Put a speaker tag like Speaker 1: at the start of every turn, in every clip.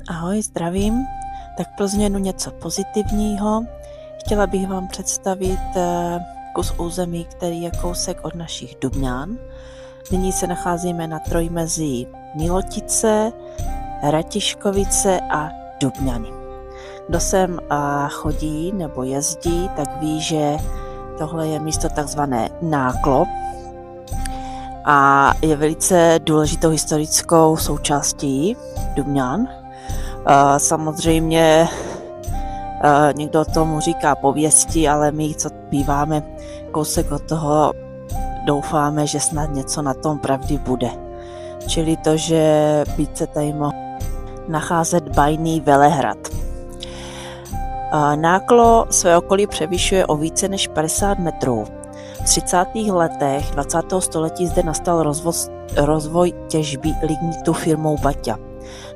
Speaker 1: Ahoj, zdravím. Tak pro změnu něco pozitivního. Chtěla bych vám představit kus území, který je kousek od našich Dubňan. Nyní se nacházíme na trojmezí Milotice, Ratiškovice a Dubňany. Kdo sem chodí nebo jezdí, tak ví, že tohle je místo takzvané Náklo a je velice důležitou historickou součástí Dubňan. Samozřejmě někdo tomu říká pověsti, ale my, co býváme kousek od toho, doufáme, že snad něco na tom pravdy bude. Čili to, že by se tady mohl nacházet bajný Velehrad. Náklo své okolí převyšuje o více než 50 metrů. V 30. letech 20. století zde nastal rozvoj těžby lignitu firmou Baťa.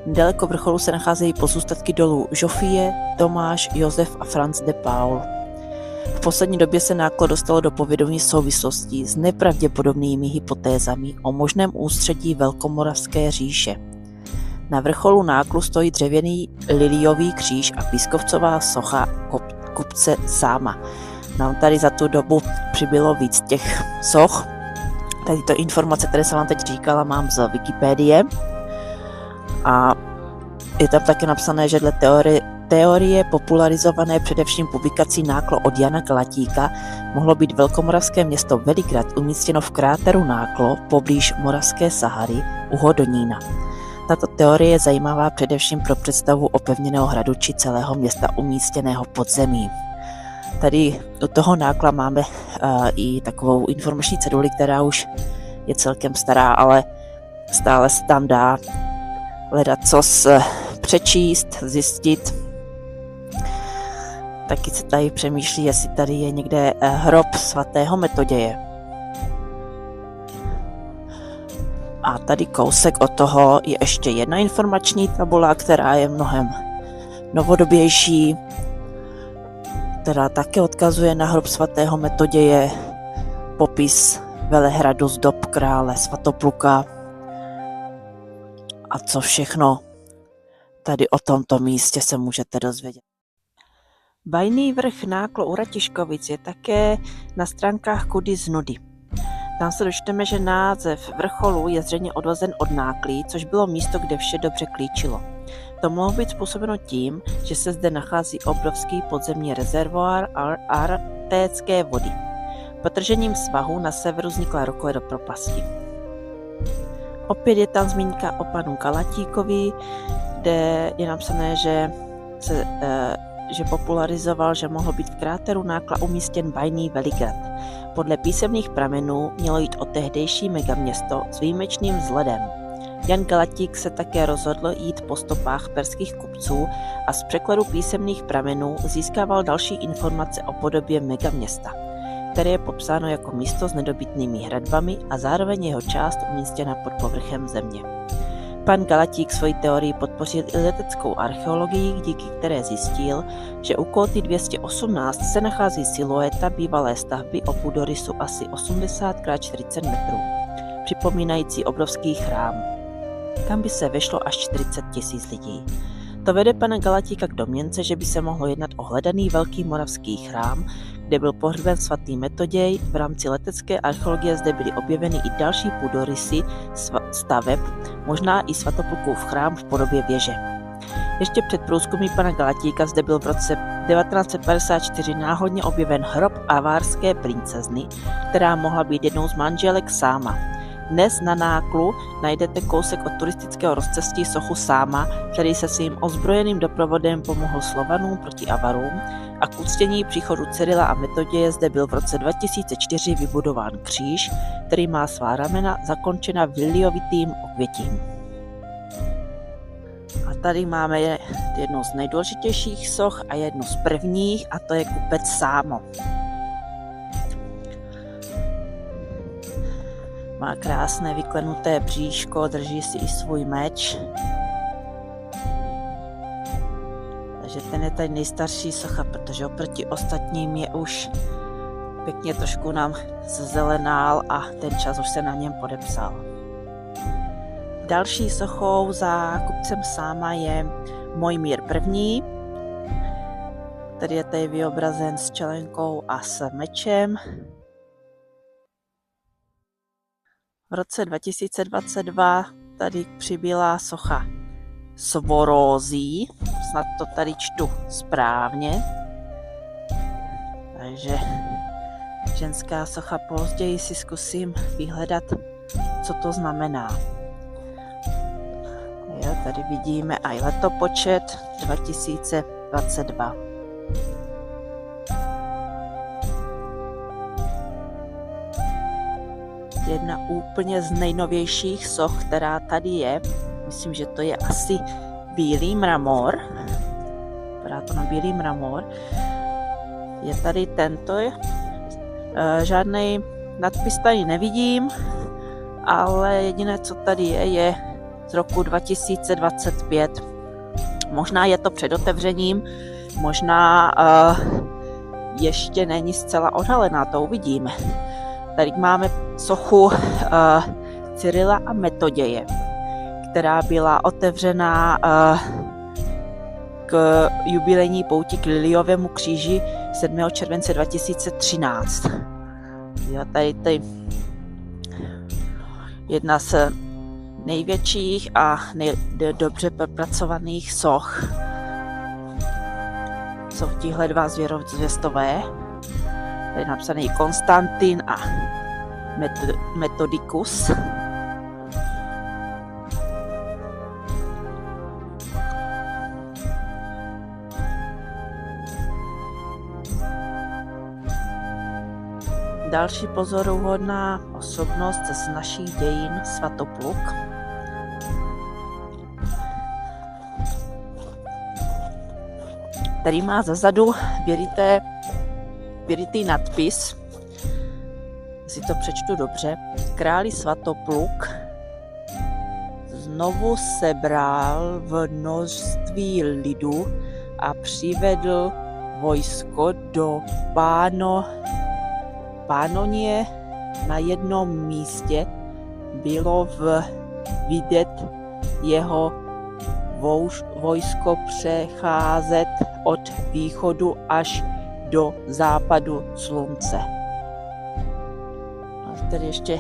Speaker 1: Nedaleko vrcholu se nacházejí pozůstatky dolů Žofie, Tomáš, Josef a Franz de Paul. V poslední době se Náklo dostalo do povědomí souvislostí s nepravděpodobnými hypotézami o možném ústředí Velkomoravské říše. Na vrcholu Náklu stojí dřevěný liliový kříž a pískovcová socha kupce Sáma. Nám tady za tu dobu přibylo víc těch soch. Tady to informace, které jsem vám teď říkala, mám z Wikipedie. A je tam také napsané, že dle teorie popularizované především publikací Náklo od Jana Galatíka mohlo být velkomoravské město Veligrad umístěno v kráteru Náklo poblíž Moravské Sahary u Hodonína. Tato teorie je zajímavá především pro představu opevněného hradu či celého města umístěného pod zemí. Tady u toho Nákla máme i takovou informační ceduli, která už je celkem stará, ale stále se tam dá hledat cos přečíst, zjistit. Taky se tady přemýšlí, jestli tady je někde hrob svatého Metoděje. A tady kousek od toho je ještě jedna informační tabula, která je mnohem novodobější, která také odkazuje na hrob svatého Metoděje, popis Velehradu z dob krále Svatopluka a co všechno tady o tomto místě se můžete dozvědět. Bajný vrch Náklo u Ratiškovic je také na stránkách Kudy z Nudy. Tam se dočteme, že název vrcholu je zřejmě odvozen od Náklí, což bylo místo, kde vše dobře klíčilo. To mohlo být způsobeno tím, že se zde nachází obrovský podzemní rezervoár artécké vody. Potržením svahu na severu vznikla rokle do propasti. Opět je tam zmínka o panu Galatíkovi, kde je napsané, že popularizoval, že mohlo být v kráteru Nákla umístěn bajný Veligrad. Podle písemných pramenů mělo jít o tehdejší megaměsto s výjimečným vzhledem. Jan Galatík se také rozhodl jít po stopách perských kupců a z překladu písemných pramenů získával další informace o podobě megaměsta, které je popsáno jako místo s nedobytnými hradbami a zároveň jeho část umístěna pod povrchem země. Pan Galatík svoji teorii podpořil i leteckou archeologii, díky které zjistil, že u Kóty 218 se nachází silueta bývalé stavby o půdorysu asi 80x40 metrů, připomínající obrovský chrám, kam by se vešlo až 40 000 lidí. To vede pana Galatíka k domněnce, že by se mohlo jednat o hledaný velký moravský chrám, kde byl pohřben svatý Metoděj. V rámci letecké archeologie zde byly objeveny i další půdorysy staveb, možná i Svatoplukův chrám v podobě věže. Ještě před průzkumy pana Galatíka zde byl v roce 1954 náhodně objeven hrob avárské princezny, která mohla být jednou z manželek Sáma. Dnes na Náklu najdete kousek od turistického rozcestí sochu Sáma, který se svým ozbrojeným doprovodem pomohl Slovanům proti Avarům, a k uctění příchodu Cyrila a Metoděje zde byl v roce 2004 vybudován kříž, který má svá ramena zakončena liliovitým okvětím. A tady máme jednu z nejdůležitějších soch a jednu z prvních, a to je kupec Sámo. Má krásné vyklenuté bříško, drží si i svůj meč. Takže ten je tady nejstarší socha, protože oproti ostatním je už pěkně trošku nám zelenál a ten čas už se na něm podepsal. Další sochou za kupcem Sáma je Mojmír I. Tady je tady vyobrazen s čelenkou a s mečem. V roce 2022 tady přibyla socha Svorózí, snad to tady čtu správně. Takže ženská socha, později si zkusím vyhledat, co to znamená. Jo, tady vidíme i letopočet 2022. Jedna úplně z nejnovějších soch, která tady je, myslím, že to je asi bílý mramor. Vypadá to na bílý mramor. Je tady tento, žádný nadpis tady nevidím, ale jediné, co tady je z roku 2025. Možná je to před otevřením, možná ještě není zcela odhalená, to uvidíme. Tady máme sochu Cyrila a Metoděje, která byla otevřená k jubilejní pouti k Liliovému kříži 7. července 2013. Jo, tady jedna z největších a dobře propracovaných soch. Jsou tihle dva zvěstové. Tady je napsaný Konstantin a Metodikus. Další pozoruhodná osobnost z našich dějin, Svatopluk. Tady má zezadu věritý nadpis, si to přečtu dobře. Králi Svatopluk znovu sebral v množství lidu a přivedl vojsko do Pánonie. Na jednom místě bylo vidět jeho vojsko přecházet od východu až do západu slunce. A tady ještě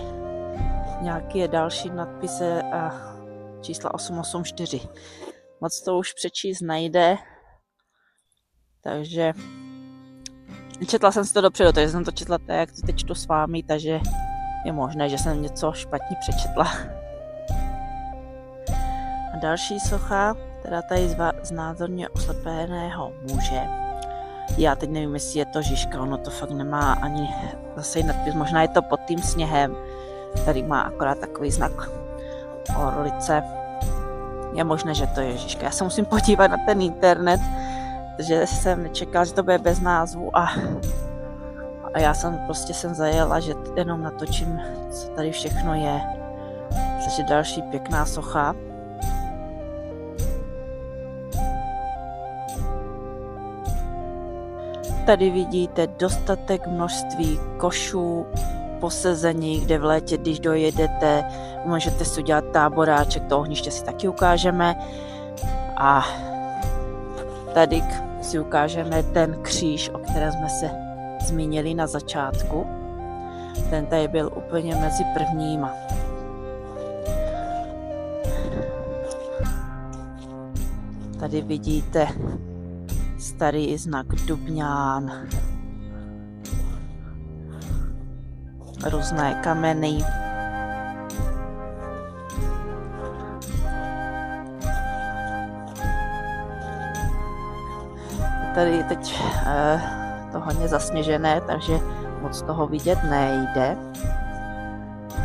Speaker 1: nějaké další nadpisy a čísla 884. Moc to už přečíst nejde, takže četla jsem si to dopředu, takže jsem to četla tak, jak to teď čtu s vámi, takže je možné, že jsem něco špatně přečetla. A další socha, která tady znázorňuje oslepeného muže. Já teď nevím, jestli je to Žižka, ono to fakt nemá ani zase nadpis, možná je to pod tím sněhem, který má akorát takový znak orlice. Je možné, že to je Žižka. Já se musím podívat na ten internet, protože jsem nečekala, že to bude bez názvu a já jsem zajela, že jenom natočím, co tady všechno je. Takže další pěkná socha. Tady vidíte dostatek množství košů, posezení, kde v létě, když dojedete, můžete si udělat táboráček, to ohniště si taky ukážeme. A tady si ukážeme ten kříž, o kterém jsme se zmínili na začátku. Ten tady byl úplně mezi prvníma. Tady vidíte starý znak Dubňán, různé kameny. Tady teď to hodně zasněžené, takže moc toho vidět nejde.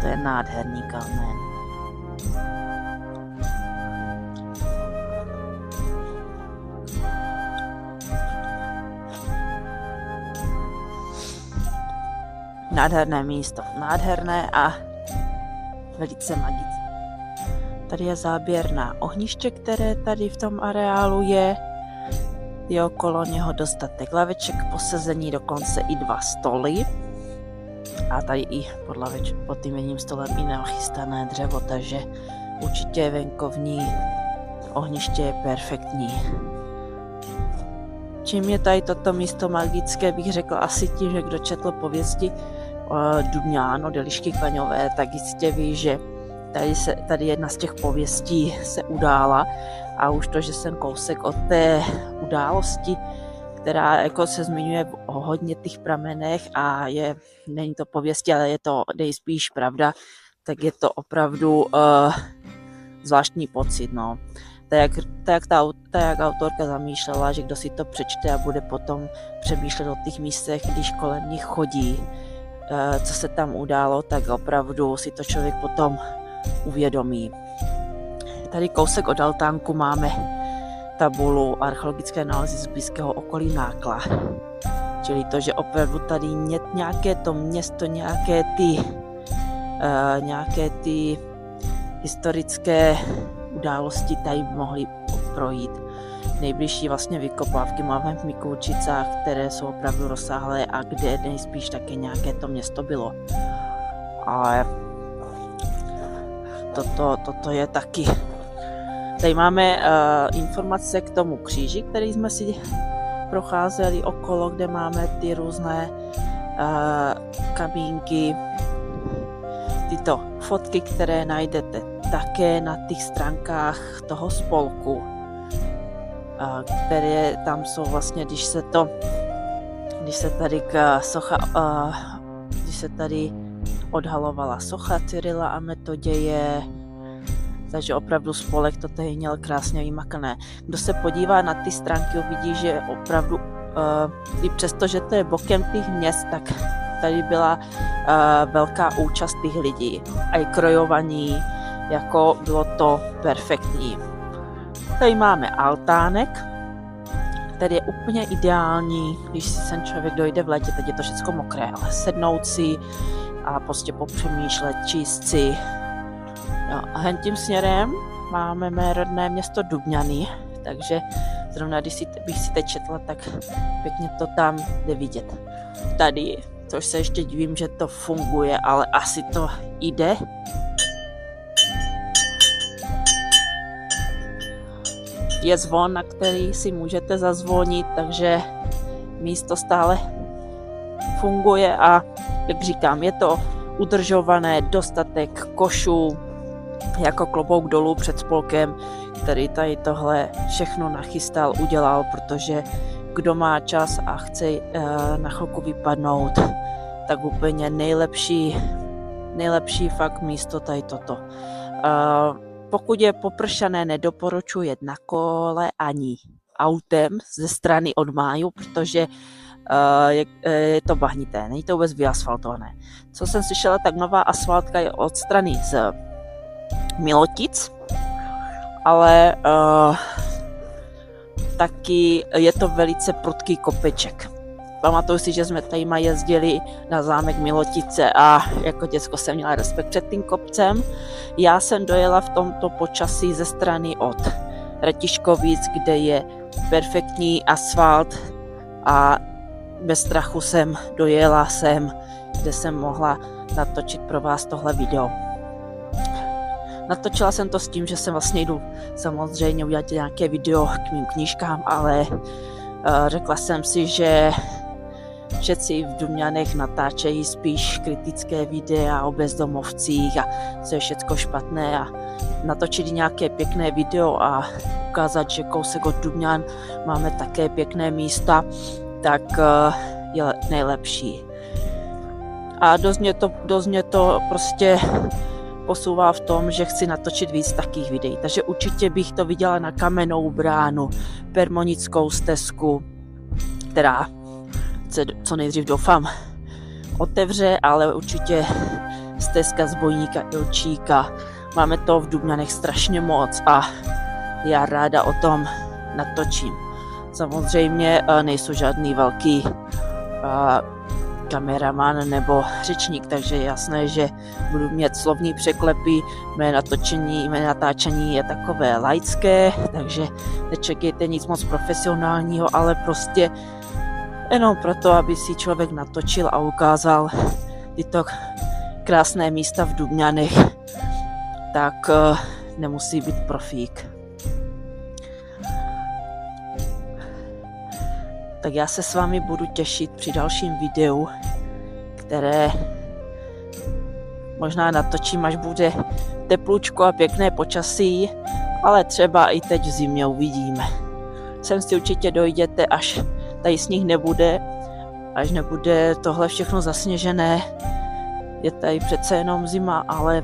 Speaker 1: To je nádherný kámen. Nádherné místo, nádherné a velice magické. Tady je záběr na ohniště, které tady v tom areálu je. Je okolo něho dostatek laveček, posezení, dokonce i 2 stoly. A tady i pod tím jedním stolem i nachystané dřevo, takže určitě venkovní ohniště je perfektní. Čím je tady toto místo magické, bych řekla asi tím, že kdo četl pověsti Dubňán od Elišky Klaňové, tak jistě ví, že tady jedna z těch pověstí se udála a už to, že jsem kousek od té události, která jako se zmiňuje o hodně těch pramenech a není to pověstí, ale je to nejspíš pravda, tak je to opravdu zvláštní pocit. No. Tak jak autorka zamýšlela, že kdo si to přečte a bude potom přemýšlet o těch místech, když kolem nich chodí, co se tam událo, tak opravdu si to člověk potom uvědomí. Tady kousek od altánku máme tabulu archeologické nálezy z blízkého okolí Nákla. Čili to, že opravdu tady nějaké to město, nějaké ty historické události tady mohly projít. Nejbližší vlastně vykopávky máme v Mikulčicách, které jsou opravdu rozsáhlé a kde nejspíš také nějaké to město bylo. Ale toto je taky. Tady máme informace k tomu kříži, který jsme si procházeli okolo, kde máme ty různé kabínky, tyto fotky, které najdete také na těch stránkách toho spolku, které tam jsou vlastně, když se tady odhalovala socha Cyrila a Metoděje, takže opravdu spolek to tady měl krásně vymakané. Kdo se podívá na ty stránky, uvidí, že opravdu i přesto, že to je bokem těch měst, tak tady byla velká účast těch lidí a i krojovaní, jako bylo to perfektní. Tady máme altánek, který je úplně ideální, když si sem člověk dojde v létě, teď je to všechno mokré, ale sednout si a prostě popřemýšlet, číst si. No, a hen tím směrem máme mé rodné město Dubňany, takže zrovna když bych si teď četla, tak pěkně to tam jde vidět. Tady, což se ještě divím, že to funguje, ale asi to jde. Je zvon, na který si můžete zazvonit, takže místo stále funguje a jak říkám, je to udržované, dostatek košů, jako klobouk dolů před spolkem, který tady tohle všechno nachystal, udělal, protože kdo má čas a chce na chvilku vypadnout, tak úplně nejlepší fakt místo tady toto. Pokud je popršané, nedoporučuji jet na kole ani autem ze strany od máju, protože je to bahnité, není to vůbec vyasfaltované. Co jsem slyšela, tak nová asfaltka je od strany z Milotic, ale taky je to velice prudký kopeček. Pamatuju si, že jsme tady jezdili na zámek Milotice a jako děcko jsem měla respekt před tím kopcem. Já jsem dojela v tomto počasí ze strany od Ratiškovic, kde je perfektní asfalt a bez strachu jsem dojela sem, kde jsem mohla natočit pro vás tohle video. Natočila jsem to s tím, že jsem vlastně jdu samozřejmě udělat nějaké video k mým knížkám, ale řekla jsem si, že všetci v Dubňanech natáčejí spíš kritické videa o bezdomovcích a co je všecko špatné a natočit nějaké pěkné video a ukázat, že kousek od Dubňan máme také pěkné místa, tak je nejlepší. A dost mě to prostě posouvá v tom, že chci natočit víc takových videí. Takže určitě bych to viděla na Kamennou bránu, Permonickou stezku, která se co nejdřív doufám otevře, ale určitě stezka z Bojníka Ilčíka. Máme to v Dubňanech strašně moc a já ráda o tom natočím. Samozřejmě nejsou žádný velký kameraman nebo řečník, takže je jasné, že budu mít slovní překlepy, mé natáčení je takové laické, takže nečekejte nic moc profesionálního, ale prostě jenom proto, aby si člověk natočil a ukázal tyto krásné místa v Dubňanech, tak nemusí být profík. tak já se s vámi budu těšit při dalším videu, které možná natočím, až bude teplučko a pěkné počasí, ale třeba i teď v zimě uvidíme. Sem si určitě dojděte, až tady sníh nebude, až nebude tohle všechno zasněžené. Je tady přece jenom zima, ale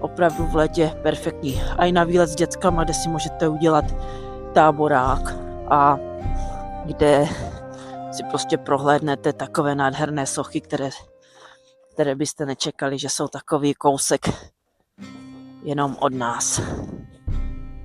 Speaker 1: opravdu v létě perfektní. A i na výlet s dětskama, kde si můžete udělat táborák a kde si prostě prohlédnete takové nádherné sochy, které byste nečekali, že jsou takový kousek jenom od nás.